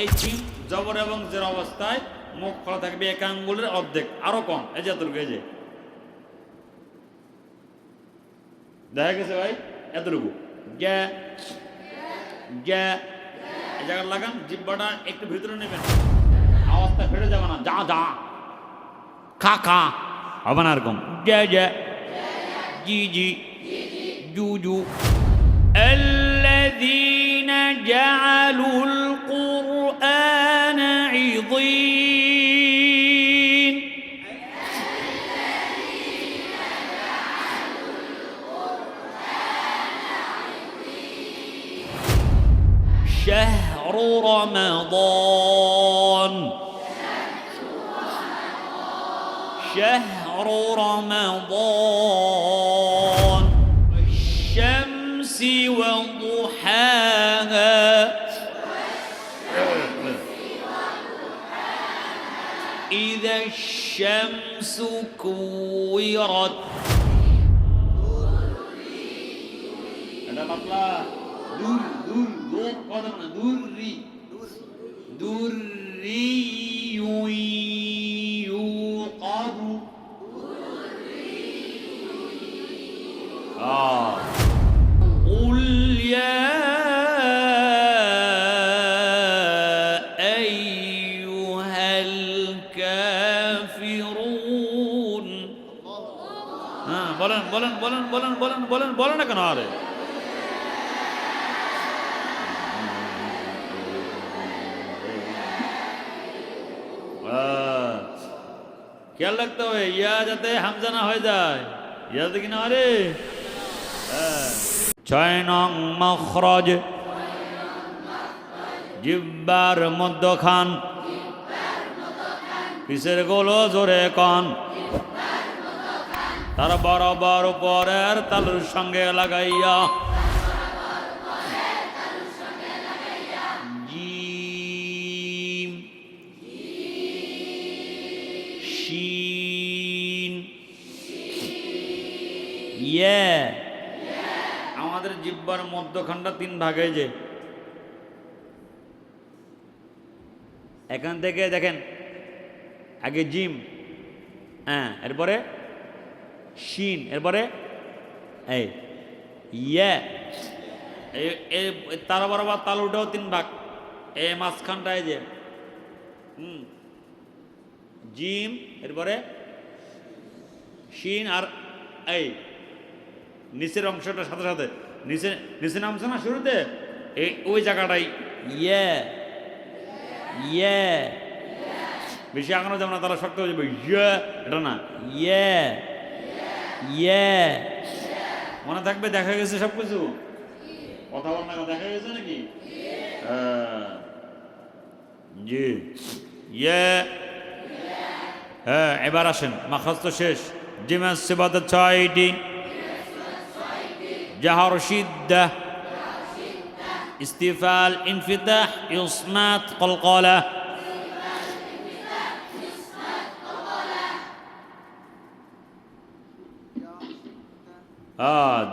এই জিম জবর এবং জের অবস্থায় মুখ খোলা থাকবে এক আঙ্গুলের অর্ধেক, আরো কম, এই যে এতটুকু, এই যে দেখা গেছে ভাই, এতটুকু। গ্যা গ্যা এই জায়গায় লাগান, জিব্বাটা একটু ভিতরে নেবেন, আওয়াজটা ফেটে যাবে না, যা যা খা খা হবে না এরকম। গ্যা গ্যা জি জি জু জু। الذين جعلوا القرآن عضين شهر رمضان شهر رمضان والشمس وضحاها إذا الشمس كورت يوقظ قل يا أيها الكافرون বলেন বলেন বলেন বলেন বলেন বলেন বলেন না কেন? আরে খেয়াল রাখতে হবে ইয়া যাতে হামজা না হয়ে যায়, ইয়া যাতে কিনা। আরে 6 নং মখরজ জিব্বার মধ্যখান, পিসের গোলো জোরে কন, তার বরাবর উপরের তালুর সঙ্গে লাগাইয়া জিম শিন ইয়া। আমাদের জিব্বার মধ্যখানটা 3 ভাগে, যে এখান থেকে দেখেন আগে জিম, হ্যাঁ, এরপরে শিন, এরপরে এই ইয়া, তার বরাবর তালুটাও 3 ভাগ, এই মাঝখানটায় যে জিম, এরপরে শিন, আর এই নিচের অংশটার সাথে সাথে নিচে নিচে নামছে না শুরুতে, এই ওই জায়গাটাই ইয়ে ইয়ে, বেশি আগানো যাবে না, তারা শক্ত হয়ে যাবে, ইয়ে এটা না, ইয়ে ইয়ে মনে থাকবে। দেখা গেছে সব কিছু, কথা বল না, দেখা গেছে নাকি? জি ইয়ে। হ্যাঁ, এবার আসেন, মাখরাজ তো শেষ। জিমের সিফাত 6টি: জাহর, শিদ্দাহ, ইস্তিফাল, ইনফিতাহ, ইসমাত, কলকলা।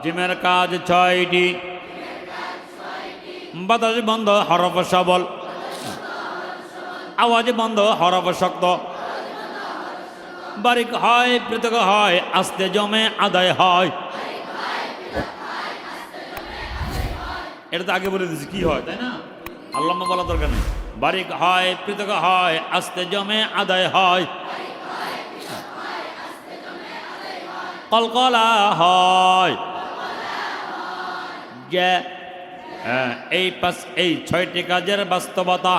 জিমের কাজ 6টি: বাতাস বন্ধ, হরফ সবল, আওয়াজ বন্ধ, হরফ শক্ত, বারিক হয়, পৃথক হয়, আস্তে জমে আদায় হয়। এটা তো আগে বলে দিচ্ছি কি হয়, তাই না? আল্লামা বলা দরকার নেই। বারিক হয়, পৃথক হয়, আস্তে জমে আদায় হয়, কলকলা হয়। এই 6টি কাজের বাস্তবতা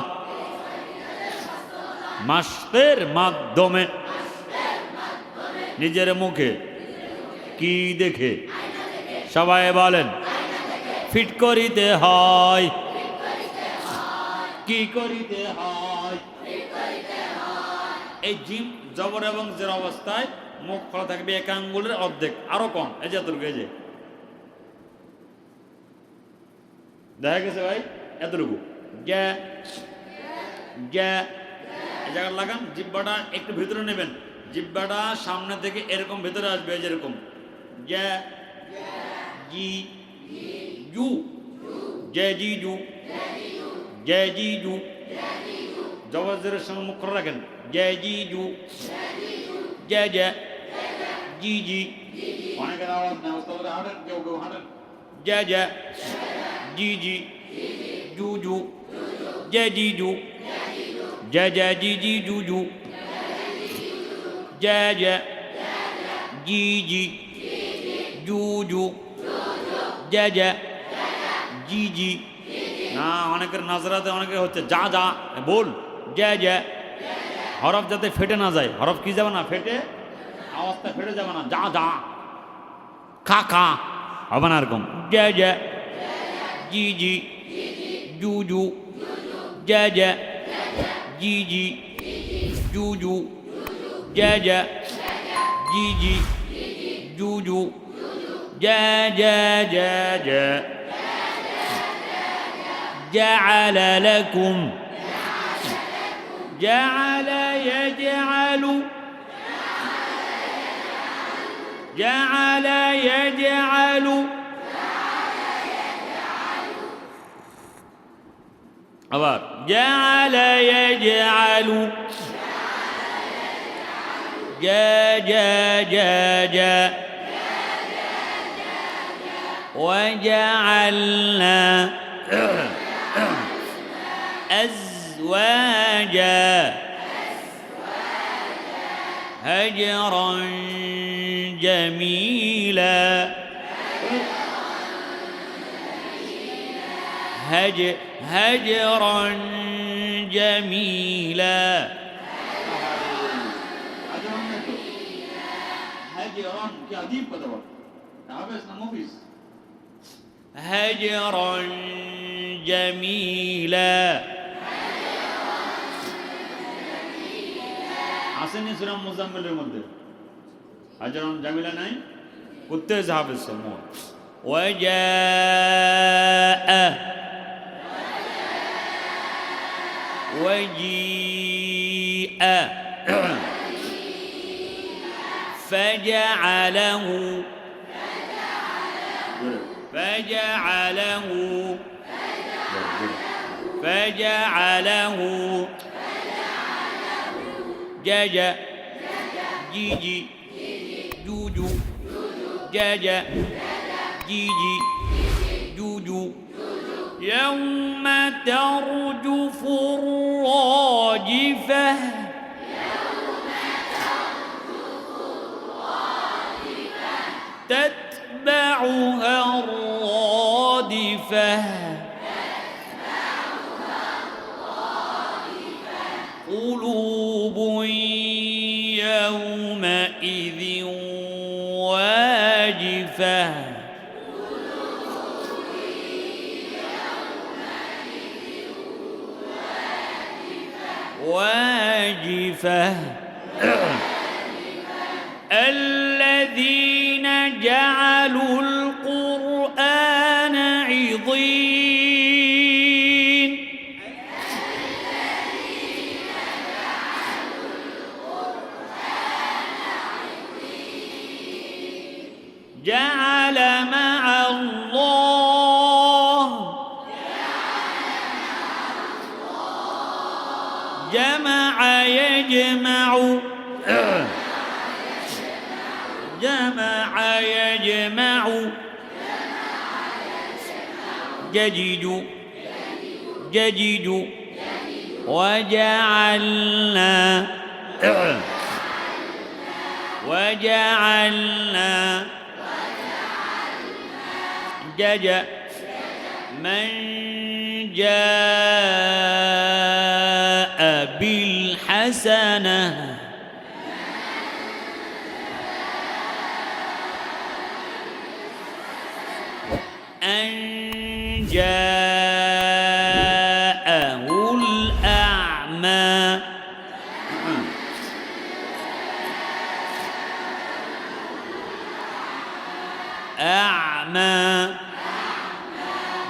মাসের মাধ্যমে নিজের মুখে কি দেখে, সবাই বলেন, ফিট করিতে হয়। কি করিতে হয়? এই জিম জবর এবং জের অবস্থায় মুখ খোলা থাকবে এক আঙ্গুলের অর্ধেক, আরো কম, এই যে এতটুকু, এই যে দেখা গেছে ভাই, এতটুকু। গ্যা গ্যা এই জায়গায় লাগান, জিব্বাটা একটু ভিতরে নেবেন, জিব্বাটা সামনে থেকে এরকম ভেতরে আসবে, যেরকম গ্যা জি জু, জে জি জু, জে জি জু, জবজের সঙ্গে মুখ করে রাখেন। জাজিজু, জাজা, জিজি। অনেকের আওয়াজ নেই, ওস্তাদ হাঁটেন, কেউ কেউ হাঁটেন। জাজা, জিজি, জুজু, জাজিজু, জাজা, জিজি, জুজু, জাজা, জিজি, জুজু, জাজা, জিজি। না, অনেকের নাজরাতে অনেকের হচ্ছে যা যা বল, যা যা। হরফ যাতে ফেটে না যায়, হরফ কি যাবে না ফেটে, আওয়াজটা ফেটে যাবে না, যা যা, খা খা হবে না এরকম। যা যা, জি জি, জু জু, যা যা, জি জি, জু জু, যা যা, জি জি, জু জু, যা যা, যা যা। جعل لكم، جعل يجعل، جعل يجعل، আবার جعل يجعل، جا جا جا جا، وجعلنا أزواجا هجرا جميلا، هجرا جميلا، هجرا كعديب بدور تعبس نموفيس، هجرا جميلا। আসেনি সূরা মুজাম্মিলের মধ্যে হাজরান জামিলা নাই, করতে হয়েছে হাফেজ সমূহ। ওয়াজা ওয়াজিআ ফাজআলাহু فجعله فجعله جاجا جيجي جوجو جاجا جيجي جوجو يوم ترجف الراجفة تتبعها الرادفة قلوب يومئذ واجفة واجفة الذين جعلوا القرآن عضين جعل مع الله جمع يجمع جمع يجمع جديد جديد وجعلنا وجعلنا جاء من جاء بالحسنة أن جاءه الأعمى أعمى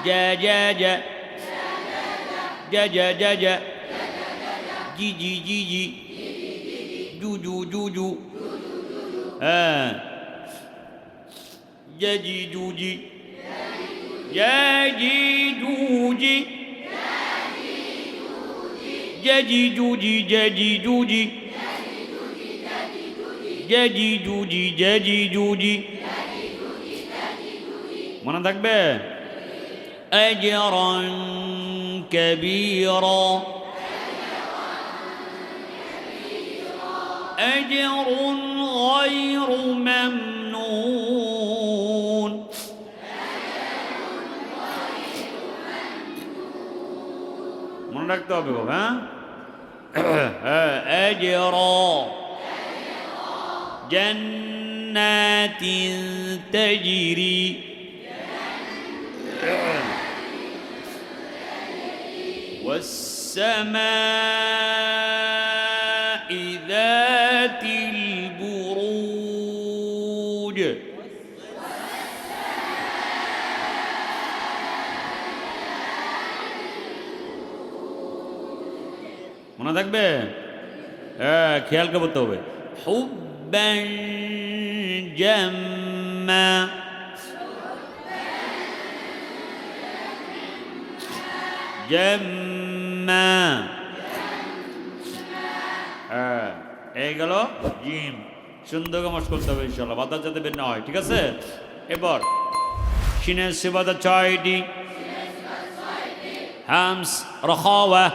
جا جا جا جا جا جا جا جي جي جي جي جو جو جو جو جا جي جو جي يا جي جو جي জেজি জুজি জেজি জুজি জেজি জুজি জেজি জুজি মনে থাকবে আজরান কাবীরা আজরুন গায়রু মামনুন মনে রাখতে হবে গো হ্যাঁ আজরা জান্নাতিন তাজরি والسماء ذات البروج মনে থাকবে হ্যাঁ খেয়াল করতে হবে হুব্বান জাম্মা জাম্মা হ্যাঁ এই গেল জিম সুন্দর কামাজ করতে হবে ইনশাল্লাহ বাতাস যাতে বের না হয় ঠিক আছে এবার শিনের সিবাদা ছয়টি হামস রখাওয়া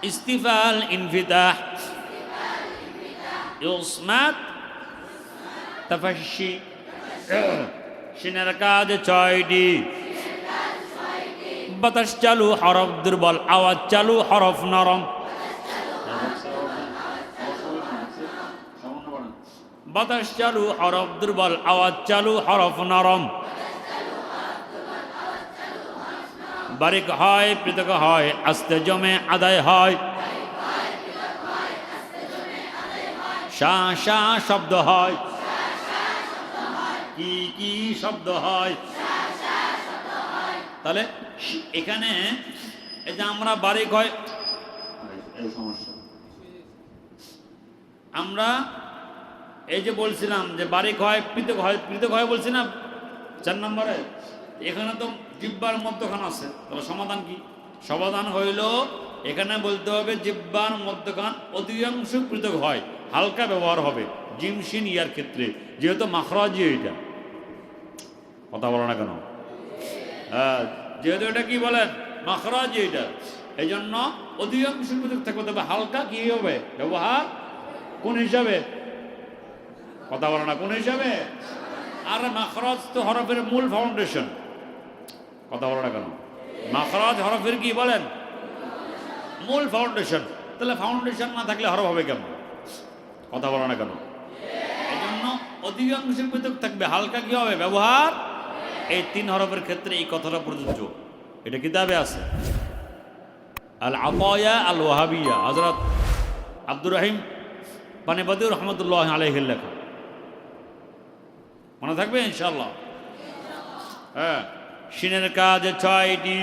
ইস্তিফাল ইনফিতাহ ইসমাত তাফাশি শিনের কাজ ছয়টি বাতাস চালু হরফ দুর্বল আওয়াজ চালু হরফ নরম বাতাস চালু হরফ দুর্বল আওয়াজ চালু হরফ নরম বারিক হয় পৃথক হয় আস্তে জমে আদায় হয় শা শা শব্দ হয় কি কি শব্দ হয় তাহলে এখানে এই যে আমরা বারিক হয় সমস্যা আমরা এই যে বলছিলাম যে বারিক হয় পৃথক হয় বলছি না 4 নম্বরে এখানে তো জিহ্বার মধ্যখান আছে তাহলে সমাধান কি সমাধান হইল এখানে বলতে হবে জিহ্বার মধ্যখান অধিকাংশ পৃথক হয় হালকা ব্যবহার হবে জিমশিন ইয়ার ক্ষেত্রে যেহেতু মাখরাজি এটা কথা বলো না কেন হ্যাঁ যেহেতু এটা কি বলেন মাখরাজি এটা এই জন্য অধিকাংশ পৃথক থাকবে তবে হালকা কি হবে ব্যবহার কোন হিসাবে কথা বলো না কোন হিসাবে আর মাখরাজ তো হরফের মূল ফাউন্ডেশন কথা বলো না কেন মাখরাজ হরফের কি বলেন মূল ফাউন্ডেশন তাহলে ফাউন্ডেশন না থাকলে হরফ হবে কেমন কথা বলো না কেন এই জন্য অধিকাংশ পৃথক থাকবে হালকা কি হবে ব্যবহার এই 3 হরফের ক্ষেত্রে এই কথাটা প্রযোজ্য এটা কিতাবে আছে আল আতায়া আল ওয়াহাবিয়া হযরত আব্দুর রহিম পানিপতি রহমতুল্লাহ আলাইহির লেখা মনে থাকবে ইনশাআল্লাহ হ্যাঁ শিনের কাজ 6টি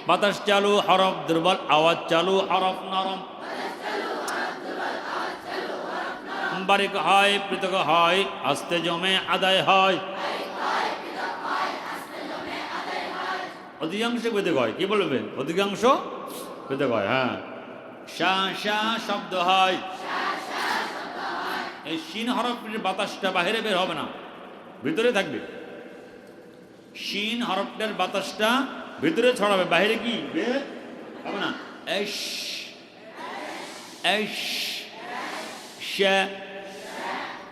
বাতাস চালু হরফ দুর্বল আওয়াজ চালু হরফ নরম বারিক হয় পৃথক হয় আস্তে জমে আদায় হয় অধিকাংশ পৃথক হয় কি বলবে অধিকাংশ পৃথক হয় হ্যাঁ শা শা শব্দ হয় এই শিন হরফের বাতাসটা বাইরে বের হবে না ভিতরে থাকবে শিন হরফটার বাতাসটা ভিতরে ছড়াবে বাইরে কি বের হবে না এশ এশ শা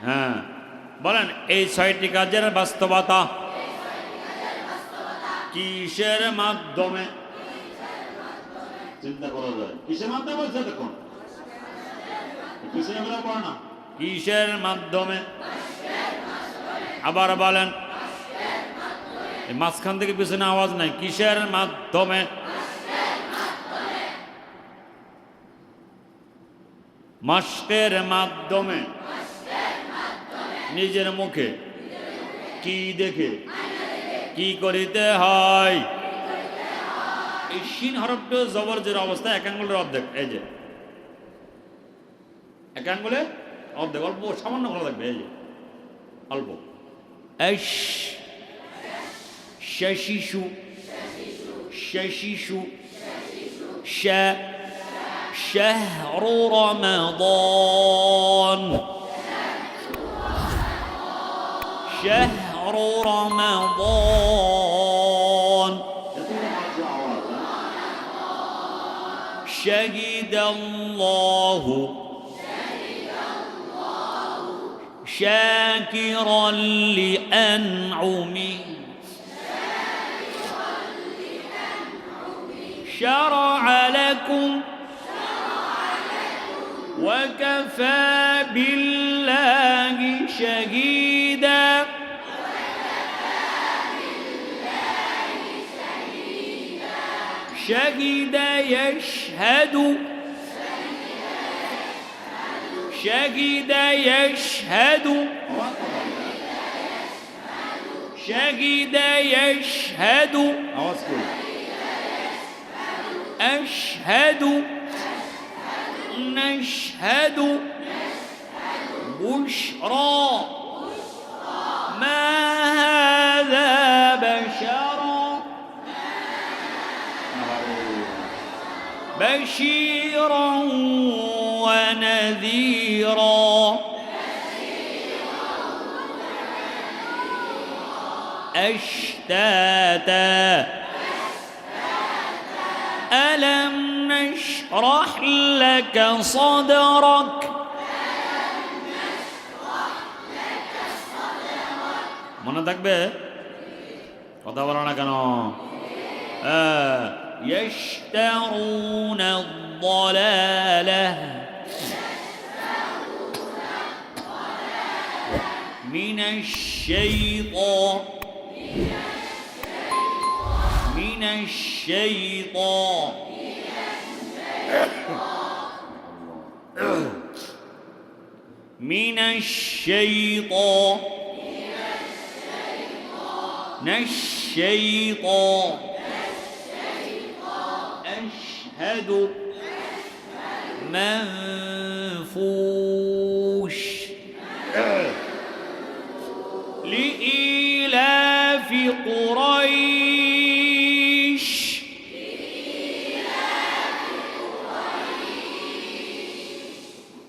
হ্যাঁ বলেন এই 6টি কাজের বাস্তবতা কিসের মাধ্যমে চিন্তা করা যায় কিসের মাধ্যমে বলছে দেখুন কিসের পড়ে না কিসের মাধ্যমে আবার বলেন মাঝখান থেকে পিছনে আওয়াজ নাই কিসের মাধ্যমে মাস্কের মাধ্যমে নিজের মুখে কি দেখে কি করিতে হয় এই শিন হরফটা জবরজের অবস্থা এক আঙ্গুলের অর্ধেক এই যে এক আঙ্গুলের অর্ধেক অল্প সামান্য খোলা থাকবে এই যে অল্প শিশু ششيشو شهر رمضان شهر رمضان شهد الله شاكرا لأنعمه شرع لكم وكفى بالله شهيدا شهد يشهد شهد يشهد شهد يشهد أشهد نشهد بشرى ما هذا بشرا بشيرا ونذيرا أشتاتا ألم نشرح لك صدرك মনে থাকবে কথা বলো না কেন يشترون الضلالة من الشيطان من الشيطان من الشيطان الشيطان أشهد منفوش لإيلاف قريش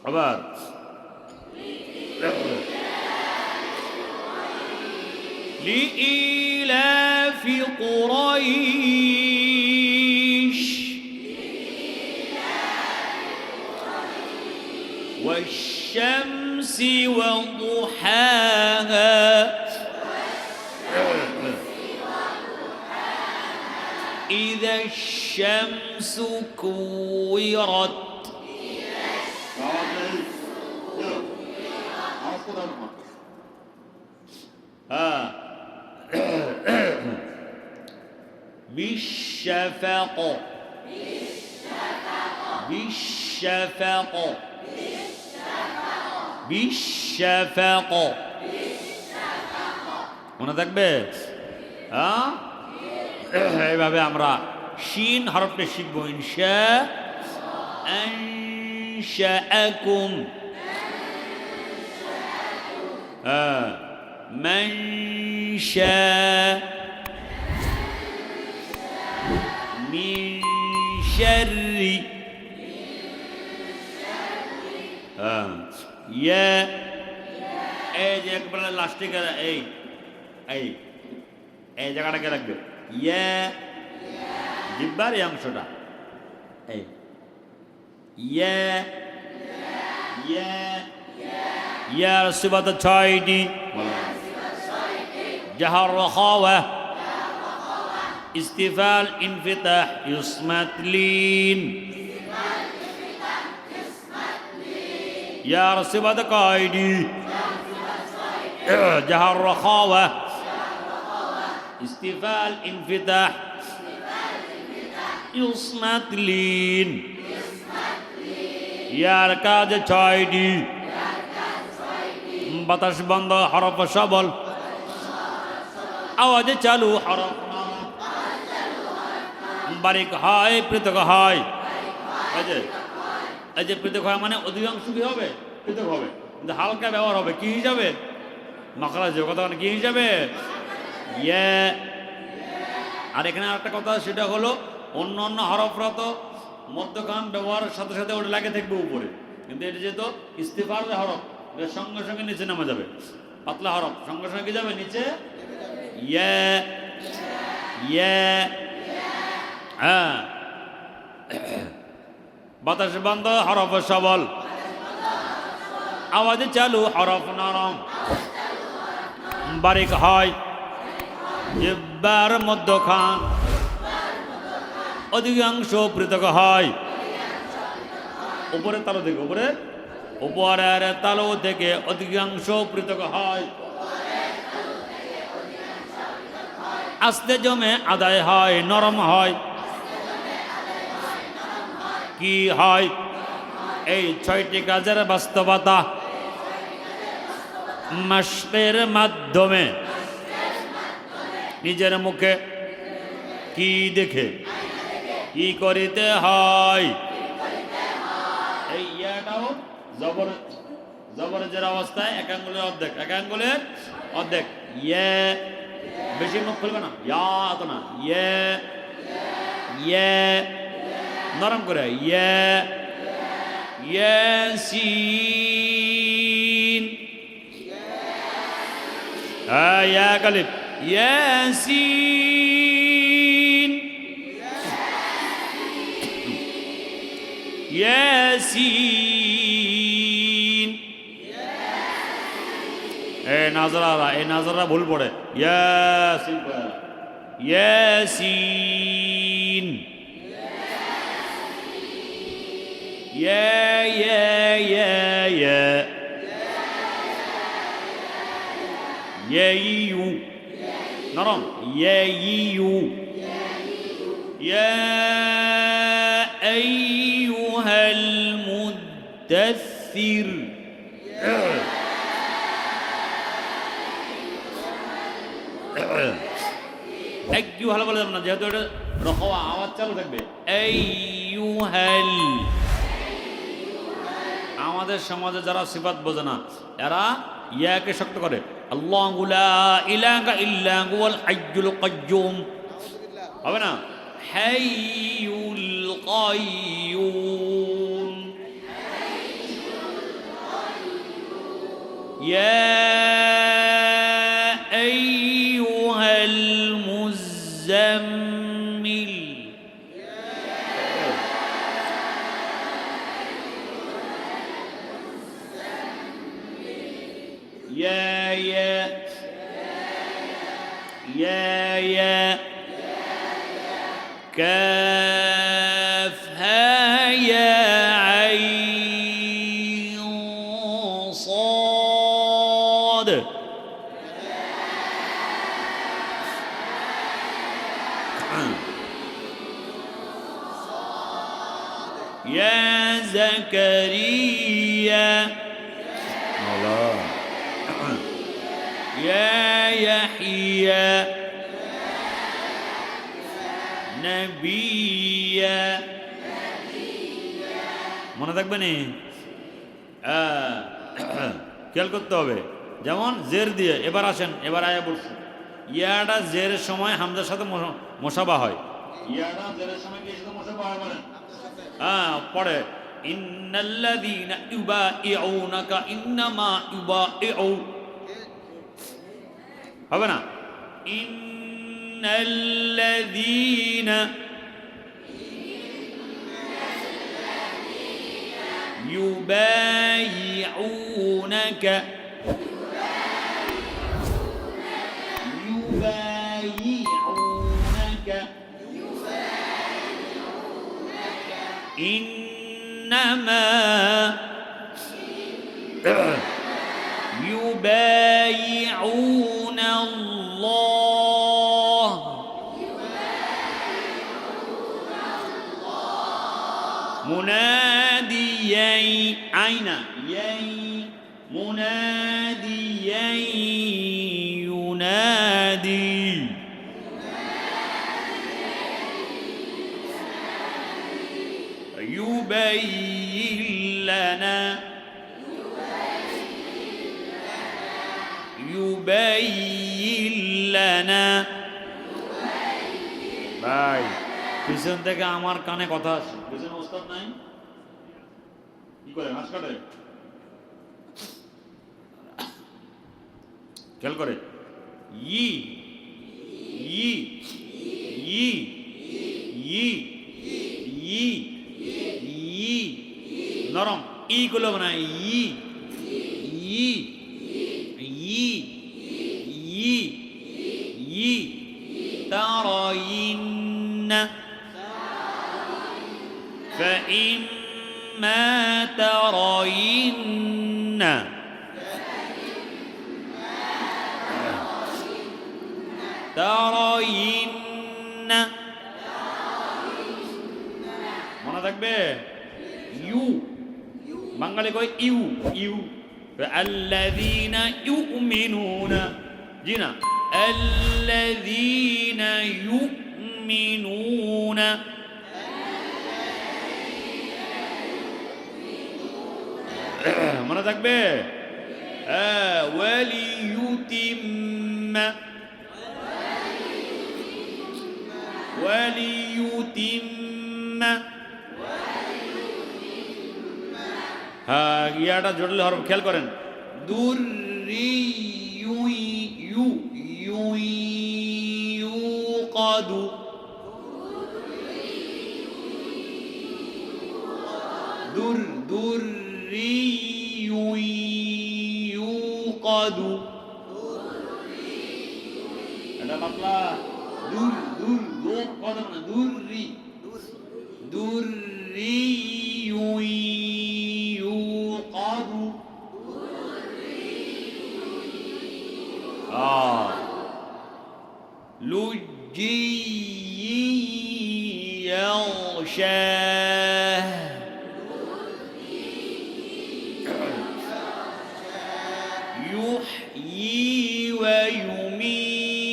عبار لإيلاف قريش والشمس وضحاها إذا الشمس كورت بالشفق بالشفق بالشفق মনে থাকবে হ্যাঁ এইভাবে আমরা শিন হরফটা শিখব ইনশা আনশাআকুম মান শা মিন শাররি ইয়া এই যে একবার লাস্টে এই এই এই জায়গাটাকে রাখবে ইয়া জিব্বার এই অংশটা এই ইয়া ইয়া ইয়ার সিফাত ছয়টি জাহার রাখাওয়া ইস্তিফাল ইনফিতাহ ইসমাত লিন ইয়ার সিফাত কয়টি জাহার রাখাওয়া ইস্তিফাল ইনফিতাহ ইসমাত লিন ইয়ার কাজ ছয়টি বাতাস বন্ধ হরফ সবল আওয়াজ চালু হরফ বারিক হয় পৃথক হয় এই যে পৃথক হয় মানে অধিকাংশ কি হবে পৃথক হবে কিন্তু হালকা ব্যবহার হবে কি হিসাবে মাখরাজ কথা কি হিসাবে ইয়া আর এখানে আরেকটা কথা, সেটা হলো অন্য অন্য হরফরা তো মধ্যখান ব্যবহারের সাথে সাথে ওটা লাগে থাকবে উপরে, কিন্তু এটা যেহেতু ইস্তিফার হরফ, এর সঙ্গে সঙ্গে নিচে নামা যাবে। পাতলা হরফ সঙ্গে সঙ্গে কি যাবে নিচে, ইয়ে ইয়ে। হ্যাঁ, বাতাস বন্ধ হরফ সবল, আওয়াজ চালু হরফ নরম, বারিক হয় জিহ্বার মধ্যখান, অধিকাংশ পৃথক হয়। উপরের তালু থেকে উপরের তালু থেকে অধিকাংশ পৃথক হয়, আস্তে জমে আদায় হয়, নরম হয়। কি হয়? এই 6টি কাজের বাস্তবতা মাশকের মাধ্যমে নিজের মুখে কি দেখে কি করিতে হয়। এই ইয়াটাও জবর জবরের অবস্থায় এক আঙ্গুলের অর্ধেক ইয়ে, বেশি মুখ খুলবে না, ইয়া তো না, ইয়ে ইয়ে, নরম করে ইয়ে ইয়াসিন, ইয়া কালিফ ইয়াসিন ইয়াসিন। এই নাজরা ভুল পড়ে, ইয়াসিন ইয়াসিন, ইউ নরম, ইউ আইয়ুহাল মুদ্দাসসির। একটু ভালো বলে যাবে না, যেহেতু এটা রখওয়া আওয়াজ চালু থাকবে। আইয়ুহাল, আমাদের সমাজে যারা সিফাত বোঝে না এরা ইয়াকে শক্ত করে, আল্লাহু লা ইলাহা ইল্লা হুয়াল হাইয়ুল কাইয়্যুম, হবে না, হাইয়ুল কাইয়্যুম, ইয়া আইয়ুহাল মুযাম্মিল। يا كافها يا عين صاد. يا زكريا الله. يا يحيى نبيا, মনে থাকবে নি, খেয়াল করতে হবে। যেমন জের দিয়ে, এবার আসেন, এবার আয়া বলছি, ইয়াটা জের সময় হামজার সাথে মোশাবা হয়। ইয়াটা জেরের সময় কি সাথে মোশাবা হয় বলেন? পড়ে ইন্নাল্লাযীনা ইউবাইউনাকা ইন্নামা ইউবাইউ, হবে না, ইন্নাল্লাযীনা ইউবাইউনাকা ইন্নামা يبايعون الله مناديا أين مناديا ينادي يبين لنا يبين لنا ভাই পিছন থেকে আমার কানে কথা আসে, পিছনে ওস্তাদ নাই, কি করে হাঁস কাটে, খেয়াল করে ই ই ই ই ই ই নরম ই গুলো না ই ই ই ই ই ترين فإما ترين ترين মনে থাকবে ইউ বাঙালি কয় ইউ ইউ الذين يؤمنون জি না الذين يؤمنون মনে থাকবে وليتم হ্যাঁ ইয়াটা জটিল হরফ খেয়াল করেন দুররি ইউ ইউ ইউ ইউকাদু দুররি ইউ ইউকাদু এটা পাতলা দূর দূর দূর কথা না দুররি দুররি ইউ ইউকাদু لجي يغشاه يحيي ويميت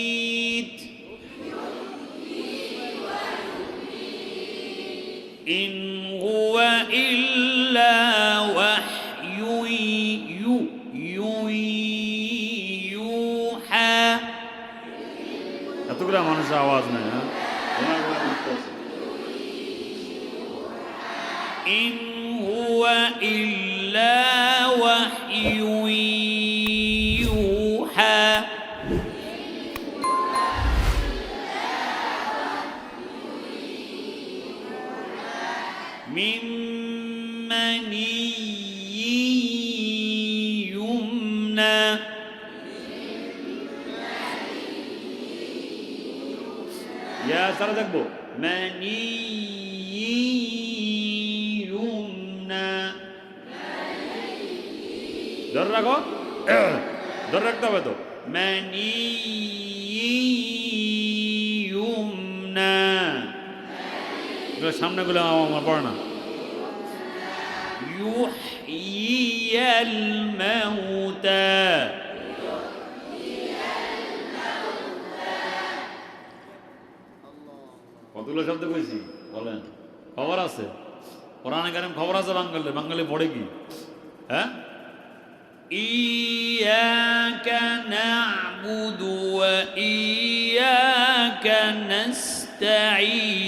إن هو إلا وحي يوحى এতগুলা মানুষের আওয়াজ নাই إن هو إلا وحي يوحى من مني يمنى يا سارة দেখবো مني يمنى ধরে রাখো ধরে রাখতে হবে তো مني يمنى সামনে গুলো আমার পড়ে না يحيي الموتى কতগুলো শব্দ কইছি বলেন খবর আছে কোরআনে কারিম খবর আছে বাঙালি বাঙালি পড়ে কি হ্যাঁ إياك نعبد وإياك نستعين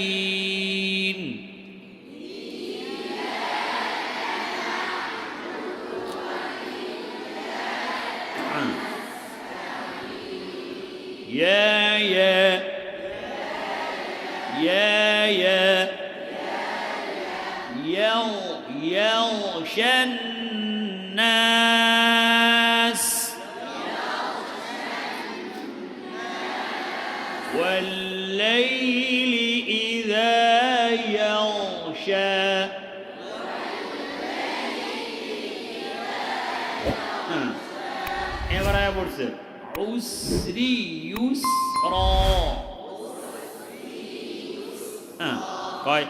يا يغشى الناس والليل إذا يغشى এবার আয়া পড়ছে عسري يسرا কয়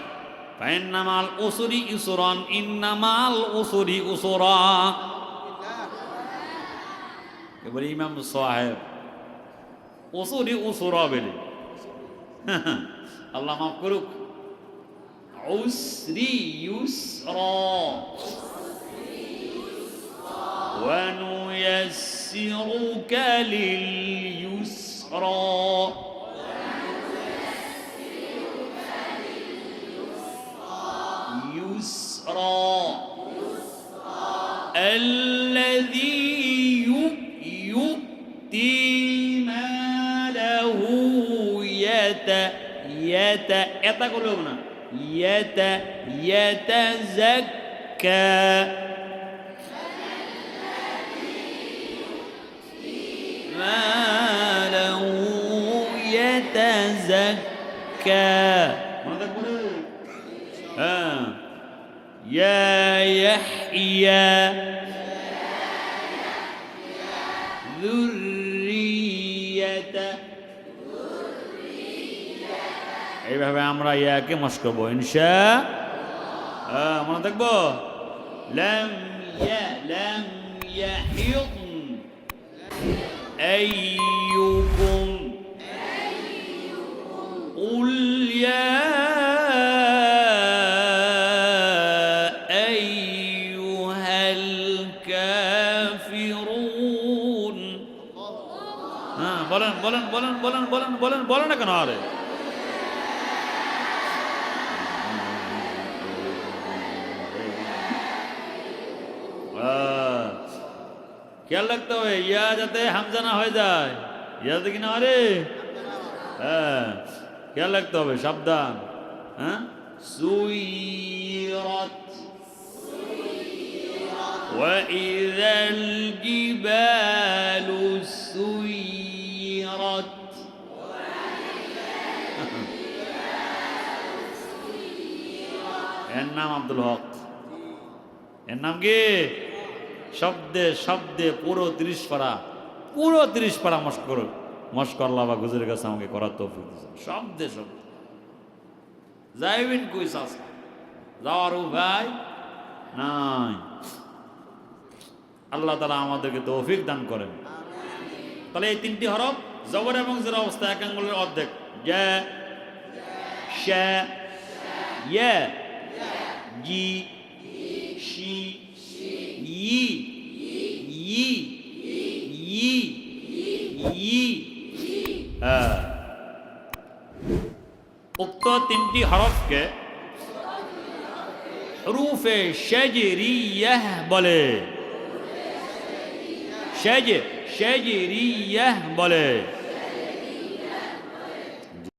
فإن مع العسر يسرا إن مع العسر يسرا এবার ইমাম সাহেব উসুরি উসুরা বলে আল্লাহ মাফ করুক عسري يسرا ونيسرك لليسرى الذي يؤتي ماله এটা করলেও না يتزكى ماله يتزكى يا يحيى ذرية এইভাবে আমরা ইয়াকে মশ করবো ইনশা মনে থাকবো লাম ইয়াহিদ আইয়ুকুম قل يا أيها الكافرون বলেন না কেন আরে খেয়াল রাখতে হবে ইয়া যাতে হামজা না হয়ে যায় ইয়া যাতে কিনা আরে খেয়াল রাখতে হবে সাবধান সুইরাত وإذا الجبال سيرت এর নাম আব্দুল হক এর নাম কি শব্দে শব্দে পুরো 30 পারা মস্ক আল্লাহ বা গুজরের কাছে আমাকে করার তৌফিক দিয়েছেন শব্দে শব্দে যাইবেন কইস আছে যাওয়ার উপায় নাই আল্লাহ তাআলা আমাদেরকে তৌফিক দান করেন তাহলে এই 3টি হরফ জবর এবং জের অবস্থা এক আঙ্গুলের অর্ধেক জা শা ইয়া জি শি ই ই ই ই উক্ত 3টি হরফকে হুরুফে শাজরিয়াহ বলে শাজরিয়াহ বলে